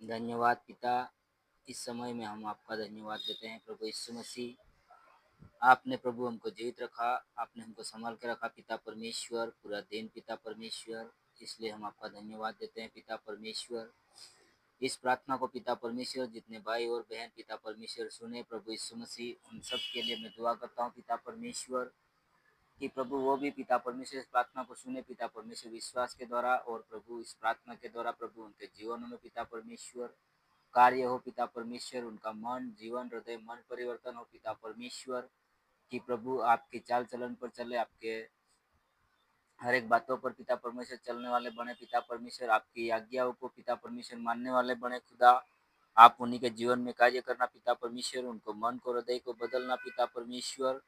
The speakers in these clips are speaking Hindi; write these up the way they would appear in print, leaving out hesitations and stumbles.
धन्यवाद पिता। इस समय में हम आपका धन्यवाद देते हैं प्रभु यीशु मसीह। आपने प्रभु हमको जीवित रखा, आपने हमको संभाल के रखा पिता परमेश्वर, पूरा दिन पिता परमेश्वर। इसलिए हम आपका धन्यवाद देते हैं पिता परमेश्वर। इस प्रार्थना को पिता परमेश्वर जितने भाई और बहन पिता परमेश्वर सुने प्रभु यीशु मसीह, उन सब के लिए मैं दुआ करता हूँ पिता परमेश्वर कि प्रभु वो भी पिता परमेश्वर इस प्रार्थना को सुने पिता परमेश्वर विश्वास के द्वारा, और प्रभु इस प्रार्थना के द्वारा प्रभु उनके जीवनों में पिता परमेश्वर कार्य हो पिता परमेश्वर, उनका मन जीवन हृदय मन परिवर्तन हो पिता परमेश्वर। कि प्रभु आपके चाल चलन पर चले, आपके हर एक बातों पर पिता परमेश्वर चलने वाले बने पिता परमेश्वर, आपकी आज्ञाओं को पिता परमेश्वर मानने वाले बने खुदा। आप उन्हीं के जीवन में कार्य करना पिता परमेश्वर, उनको मन को हृदय को बदलना पिता परमेश्वर।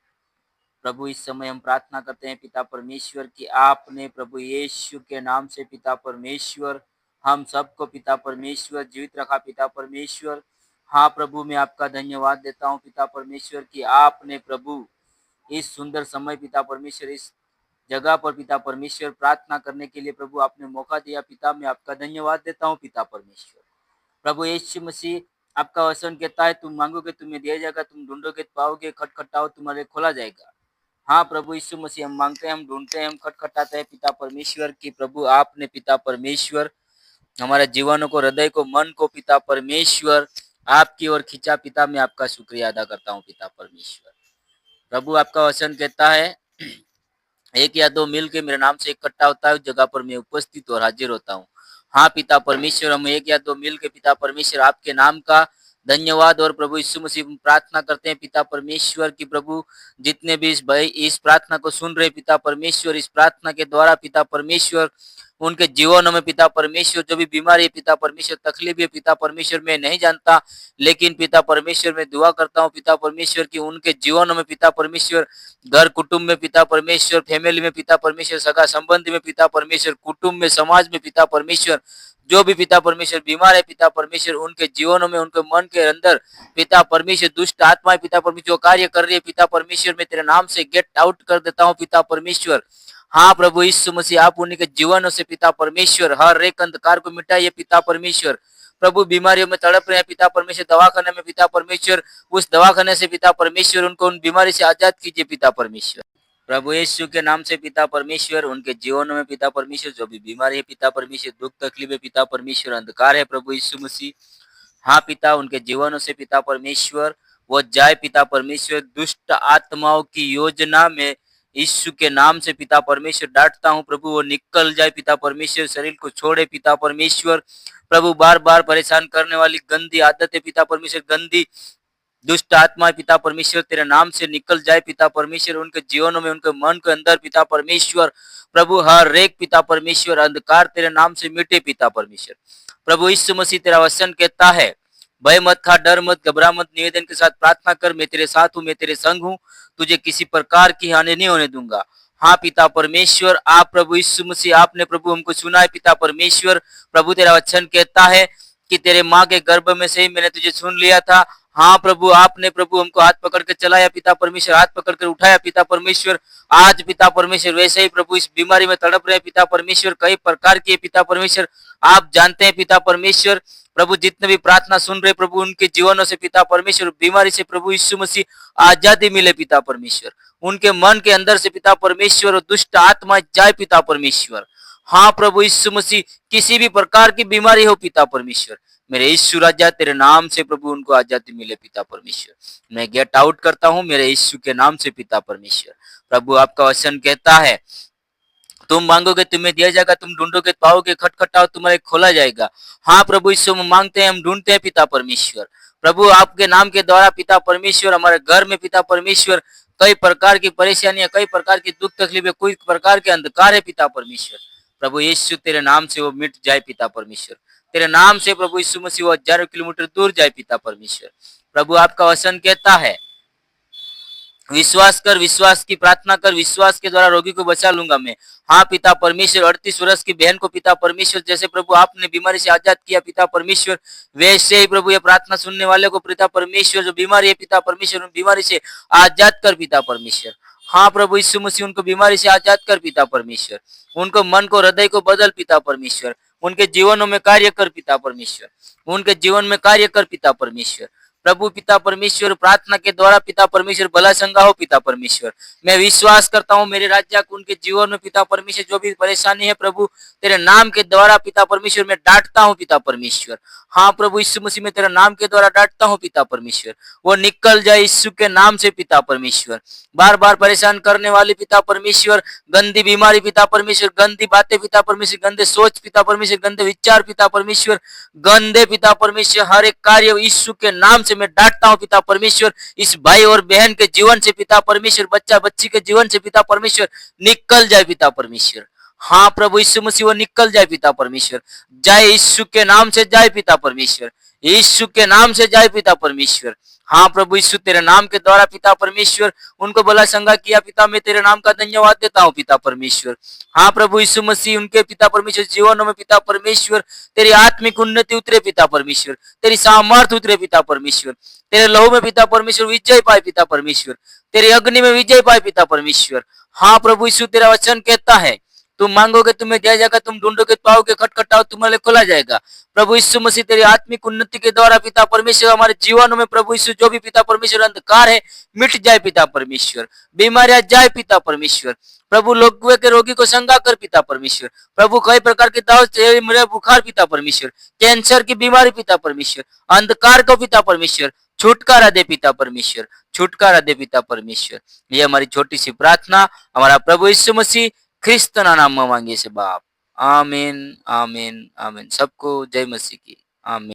प्रभु इस समय हम प्रार्थना करते हैं पिता परमेश्वर कि आपने प्रभु यीशु के नाम से पिता परमेश्वर हम सबको पिता परमेश्वर जीवित रखा पिता परमेश्वर। हाँ प्रभु, मैं आपका धन्यवाद देता हूँ पिता परमेश्वर कि आपने प्रभु इस सुंदर समय पिता परमेश्वर इस जगह पर पिता परमेश्वर प्रार्थना करने के लिए प्रभु आपने मौका दिया पिता, मैं आपका धन्यवाद देता हूँ पिता परमेश्वर। प्रभु यीशु मसीह, आपका वचन कहता है तुम मांगोगे तुम्हें दिया जाएगा, तुम ढूंढोगे तो पाओगे, खटखटाओ तुम्हारे खोला जाएगा। हाँ प्रभु यीशु मसीह, हम मांगते हैं, हम ढूंढते हैं, हम खटखटाते हैं पिता परमेश्वर की प्रभु आपने पिता परमेश्वर हमारे जीवनों को हृदय को मन को पिता परमेश्वर आपकी ओर खींचा पिता, मैं आपका शुक्रिया अदा करता हूँ पिता परमेश्वर। प्रभु आपका वचन कहता है एक या दो मिल के मेरे नाम से इकट्ठा होता है उस जगह पर मैं उपस्थित और हाजिर होता हूँ। हाँ पिता परमेश्वर, हम एक या दो मिल के पिता परमेश्वर आपके नाम का धन्यवाद और प्रभु यीशु मसीह प्रार्थना करते हैं पिता परमेश्वर की प्रभु जितने भी इस भाई इस प्रार्थना को सुन रहे पिता परमेश्वर, इस प्रार्थना के द्वारा पिता परमेश्वर उनके जीवनों में पिता परमेश्वर जो भी बीमारी है पिता परमेश्वर तकलीफ है पिता परमेश्वर मैं नहीं जानता, लेकिन पिता परमेश्वर मैं दुआ करता हूँ पिता परमेश्वर की उनके जीवनों में पिता परमेश्वर घर कुटुंब में पिता परमेश्वर फैमिली में पिता परमेश्वर सगा संबंधी में पिता परमेश्वर कुटुंब में समाज में पिता परमेश्वर जो भी पिता परमेश्वर बीमार है पिता परमेश्वर उनके जीवनों में उनके मन के अंदर पिता परमेश्वर दुष्ट आत्माएं पिता परमेश्वर जो कार्य कर रही है पिता परमेश्वर मैं तेरे नाम से गेट आउट कर देता हूँ पिता परमेश्वर। हाँ प्रभु यीशु मसीह, आप उन्हीं के जीवनों से पिता परमेश्वर हर एक अंधकार को मिटाइए पिता परमेश्वर। प्रभु बीमारियों में तड़प रहे हैं पिता परमेश्वर दवाखाने में पिता परमेश्वर उस दवाखाने से पिता परमेश्वर उनको उन बीमारी से आजाद कीजिए पिता परमेश्वर। प्रभु यीशु के नाम से पिता परमेश्वर उनके जीवनों में पिता परमेश्वर जो भी बीमारी है पिता परमेश्वर दुख तकलीफ है पिता परमेश्वर अंधकार है प्रभु यीशु मसीह, हाँ पिता उनके जीवनों से पिता परमेश्वर वो जाए पिता परमेश्वर दुष्ट आत्माओं की योजना में यीशु के नाम से पिता परमेश्वर डांटता हूँ प्रभु वो निकल जाए पिता परमेश्वर शरीर को छोड़े पिता परमेश्वर। प्रभु बार बार परेशान करने वाली गंदी आदत है पिता परमेश्वर गंदी दुष्ट आत्मा पिता परमेश्वर तेरे नाम से निकल जाए पिता परमेश्वर उनके जीवनों में उनके मन के अंदर पिता परमेश्वर प्रभु हर एक पिता परमेश्वर अंधकार तेरे नाम से मिटे पिता परमेश्वर। प्रभु यीशु मसीह तेरा वचन कहता है भय मत खा डर मत घबरा मत निवेदन के साथ प्रार्थना कर मैं तेरे साथ हूँ मैं तेरे संग हूँ तुझे किसी प्रकार की हानि नहीं होने दूंगा। हाँ पिता परमेश्वर आप प्रभु यीशु मसीह आपने प्रभु हमको सुना है पिता परमेश्वर प्रभु तेरा वचन कहता है कि तेरे माँ के गर्भ में से ही मैंने तुझे सुन लिया था। हाँ प्रभु आपने प्रभु हमको हाथ पकड़ के चलाया पिता परमेश्वर हाथ पकड़ कर उठाया पिता परमेश्वर आज पिता परमेश्वर वैसे ही प्रभु इस बीमारी में तड़प रहे पिता परमेश्वर कई प्रकार के पिता परमेश्वर आप जानते हैं पिता परमेश्वर प्रभु जितने भी प्रार्थना सुन रहे प्रभु उनके जीवनों से पिता परमेश्वर बीमारी से प्रभु यीशु मसीह आजादी मिले पिता परमेश्वर उनके मन के अंदर से पिता परमेश्वर और दुष्ट आत्मा जाए पिता परमेश्वर। हाँ प्रभु यीशु मसीह किसी भी प्रकार की बीमारी हो पिता परमेश्वर मेरे यीशु राजा तेरे नाम से प्रभु उनको आजादी मिले पिता परमेश्वर मैं गेट आउट करता हूँ मेरे यीशु के नाम से पिता परमेश्वर। प्रभु आपका वचन कहता है तुम मांगोगे तुम्हें दिया जाएगा तुम ढूंढोगे पाओगे खटखटाओ तुम्हारे खोला जाएगा। हाँ प्रभु यीशु हम मांगते हैं हम ढूंढते हैं पिता परमेश्वर प्रभु आपके नाम के द्वारा पिता परमेश्वर हमारे घर में पिता परमेश्वर कई प्रकार की परेशानियां कई प्रकार की दुख तकलीफें कोई प्रकार के अंधकार है पिता परमेश्वर प्रभु यीशु तेरे नाम से वो मिट जाए पिता परमेश्वर तेरे नाम से प्रभु यीशु मसीह वो हजारों किलोमीटर दूर जाए पिता परमेश्वर। प्रभु आपका वचन कहता है विश्वास कर विश्वास की प्रार्थना कर विश्वास के द्वारा रोगी को बचा लूंगा मैं। हाँ पिता परमेश्वर 38 वर्ष की बहन को पिता परमेश्वर जैसे प्रभु आपने बीमारी से आजाद किया पिता परमेश्वर वैसे ही प्रभु ये प्रार्थना सुनने वाले को पिता परमेश्वर जो बीमारी है पिता परमेश्वर उन बीमारी से आजाद कर पिता परमेश्वर। हाँ प्रभु यीशु मसीह उनको बीमारी से आजाद कर पिता परमेश्वर उनको मन को हृदय को बदल पिता परमेश्वर उनके जीवनों में कार्य कर पिता परमेश्वर, उनके जीवन में कार्य कर पिता परमेश्वर। प्रभु पिता परमेश्वर, प्रार्थना के द्वारा पिता परमेश्वर भला चंगा हो पिता परमेश्वर। मैं विश्वास करता हूँ मेरे राज्य को उनके जीवन में पिता परमेश्वर जो भी परेशानी है प्रभु तेरे नाम के द्वारा पिता परमेश्वर मैं डांटता हूँ पिता परमेश्वर। हाँ प्रभु यीशु मसीह में तेरे नाम के द्वारा डांटता हूँ पिता परमेश्वर, वो निकल जाए यीशु के नाम से पिता परमेश्वर। बार बार परेशान करने वाले पिता परमेश्वर, गंदी बीमारी पिता परमेश्वर, गंदी बातें पिता परमेश्वर, गंदे सोच पिता परमेश्वर, गंदे विचार पिता परमेश्वर, गंदे पिता परमेश्वर हर एक कार्य यीशु के नाम से मैं डांटता हूँ पिता परमेश्वर। इस भाई और बहन के जीवन से पिता परमेश्वर, बच्चा बच्ची के जीवन से पिता परमेश्वर निकल जाए पिता परमेश्वर। हाँ प्रभु यीशु मसीह वो निकल जाए पिता परमेश्वर, जाए यीशु के नाम से जाए पिता परमेश्वर, यीशु के नाम से जाए पिता परमेश्वर। हाँ प्रभु यीशु तेरे नाम के द्वारा पिता परमेश्वर उनको भला चंगा किया पिता, मैं तेरे नाम का धन्यवाद देता हूँ पिता परमेश्वर। हाँ प्रभु यीशु मसीह उनके पिता परमेश्वर जीवनों में पिता परमेश्वर तेरी आत्मिक उन्नति उतरे पिता परमेश्वर, तेरी सामर्थ उतरे पिता परमेश्वर, तेरे लहू में पिता परमेश्वर विजय पाए पिता परमेश्वर, तेरी अग्नि में विजय पाए पिता परमेश्वर। हाँ प्रभु यीशु तेरा वचन कहता है तुम मांगोगे तुम्हें दिया जाएगा, तुम ढूंढोगे पाओगे, खटखटाओ तुम्हारे खोला जाएगा। प्रभु यीशु मसीह तेरी आत्मिक उन्नति के द्वारा पिता परमेश्वर हमारे जीवनों में प्रभु यीशु जो भी पिता परमेश्वर अंधकार है मिट जाए पिता परमेश्वर, बीमारियां जाए पिता परमेश्वर। प्रभु लोगों के रोगी को चंगा कर पिता परमेश्वर। प्रभु कई प्रकार के दाव मेरे बुखार पिता परमेश्वर, कैंसर की बीमारी पिता परमेश्वर, अंधकार को पिता परमेश्वर छुटकारा दे पिता परमेश्वर, छुटकारा दे पिता परमेश्वर। ये हमारी छोटी सी प्रार्थना हमारा प्रभु यीशु मसीह ख्रिस्तના નામમાં માંગીએ છીએ બાપ। आमीन आमीन आमीन। सबको जय मसीह की आमीन।